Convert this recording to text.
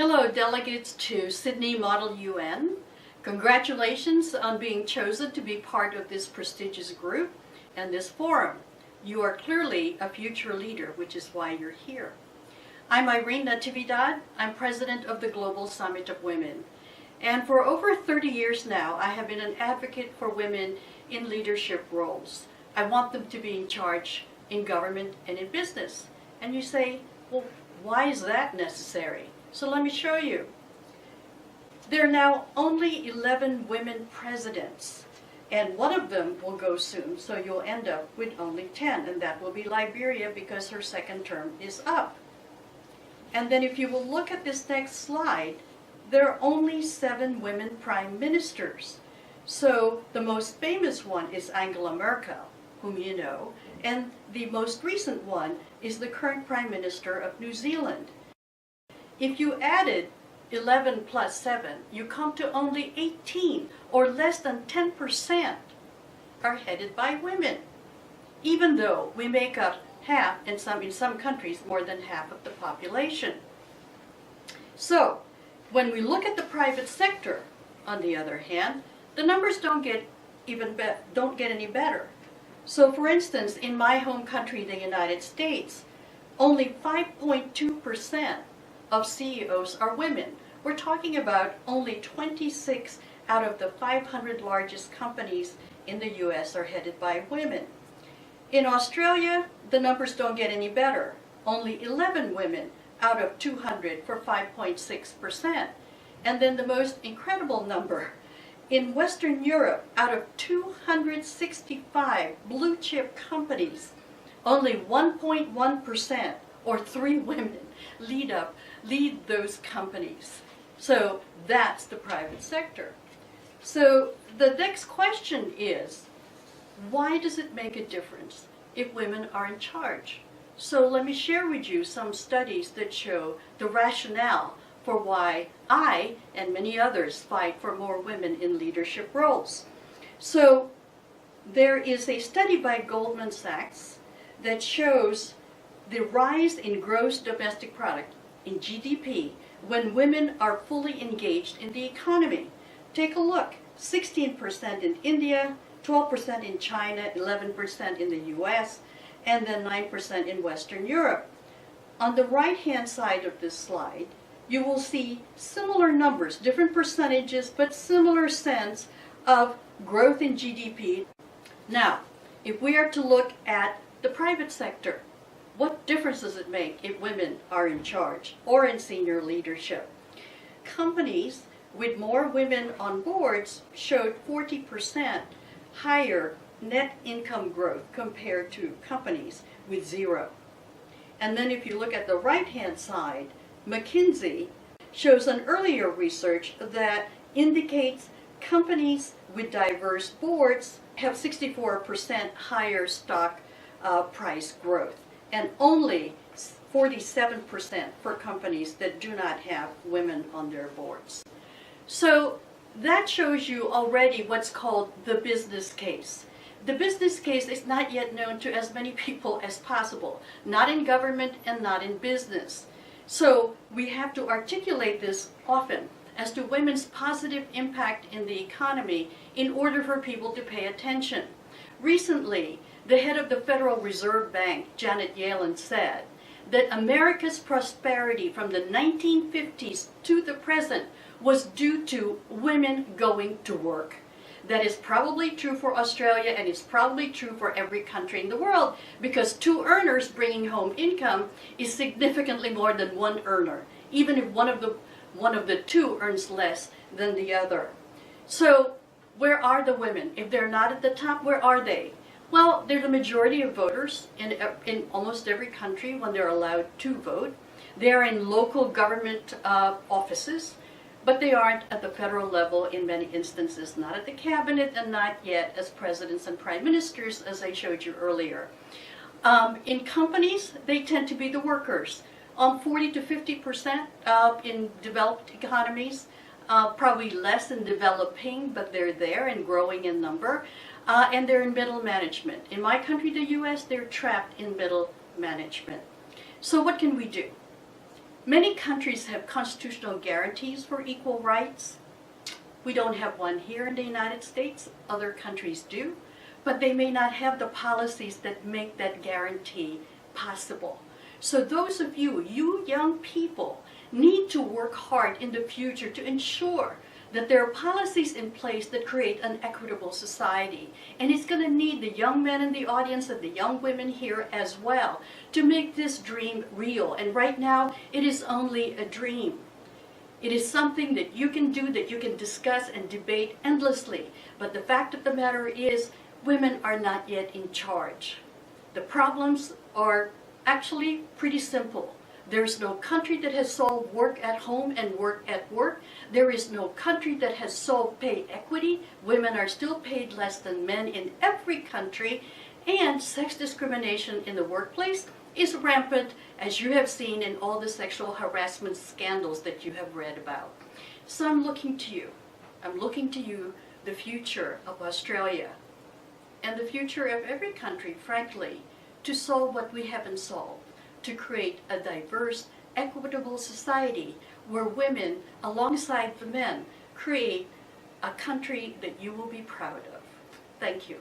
Hello, delegates to Sydney Model UN. Congratulations on being chosen to be part of this prestigious group and this forum. You are clearly a future leader, which is why you're here. I'm Irene Natividad. I'm president of the Global Summit of Women. And for over 30 years now, I have been an advocate for women in leadership roles. I want them to be in charge in government and in business. And you say, well, why is that necessary? So let me show you. There are now only 11 women presidents, and one of them will go soon, so you'll end up with only 10, and that will be Liberia because her second term is up. And then if you will look at this next slide, there are only 7 women prime ministers. So the most famous one is Angela Merkel, whom you know, and the most recent one is the current Prime Minister of New Zealand. If you added 11 plus 7, you come to only 18, or less than 10% are headed by women, even though we make up half, and in some countries, more than half of the population. So, when we look at the private sector, on the other hand, the numbers don't get any better. So, for instance, in my home country, the United States, only 5.2% of CEOs are women. We're talking about only 26 out of the 500 largest companies in the US are headed by women. In Australia, the numbers don't get any better. Only 11 women out of 200 for 5.6%. And then the most incredible number, in Western Europe, out of 265 blue chip companies, only 1.1% or 3 women lead those companies. So that's the private sector. So the next question is, why does it make a difference if women are in charge? So let me share with you some studies that show the rationale for why I and many others fight for more women in leadership roles. So there is a study by Goldman Sachs that shows the rise in gross domestic product, in GDP, when women are fully engaged in the economy. Take a look, 16% in India, 12% in China, 11% in the US, and then 9% in Western Europe. On the right-hand side of this slide, you will see similar numbers, different percentages, but similar sense of growth in GDP. Now, if we are to look at the private sector, what difference does it make if women are in charge or in senior leadership? Companies with more women on boards showed 40% higher net income growth compared to companies with 0. And then if you look at the right-hand side, McKinsey shows an earlier research that indicates companies with diverse boards have 64% higher stock price growth, and only 47% for companies that do not have women on their boards. So that shows you already what's called the business case. The business case is not yet known to as many people as possible, not in government and not in business. So we have to articulate this often as to women's positive impact in the economy in order for people to pay attention. Recently, the head of the Federal Reserve Bank, Janet Yellen, said that America's prosperity from the 1950s to the present was due to women going to work. That is probably true for Australia, and it's probably true for every country in the world, because 2 earners bringing home income is significantly more than 1 earner, even if one of the 2 earns less than the other. So where are the women? If they're not at the top, where are they? Well, they're the majority of voters in almost every country when they're allowed to vote. They're in local government offices, but they aren't at the federal level in many instances, not at the cabinet and not yet as presidents and prime ministers, as I showed you earlier. In companies, they tend to be the workers. 40 to 50% in developed economies, probably less in developing, but they're there and growing in number. And they're in middle management. In my country, the US, they're trapped in middle management. So what can we do? Many countries have constitutional guarantees for equal rights. We don't have one here in the United States. Other countries do, but they may not have the policies that make that guarantee possible. So those of you young people, need to work hard in the future to ensure that there are policies in place that create an equitable society. And it's going to need the young men in the audience and the young women here as well to make this dream real. And right now, it is only a dream. It is something that you can do, that you can discuss and debate endlessly. But the fact of the matter is, women are not yet in charge. The problems are actually pretty simple. There's no country that has solved work at home and work at work. There is no country that has solved pay equity. Women are still paid less than men in every country. And sex discrimination in the workplace is rampant, as you have seen in all the sexual harassment scandals that you have read about. So I'm looking to you. I'm looking to you, the future of Australia, and the future of every country, frankly, to solve what we haven't solved, to create a diverse, equitable society where women, alongside the men, create a country that you will be proud of. Thank you.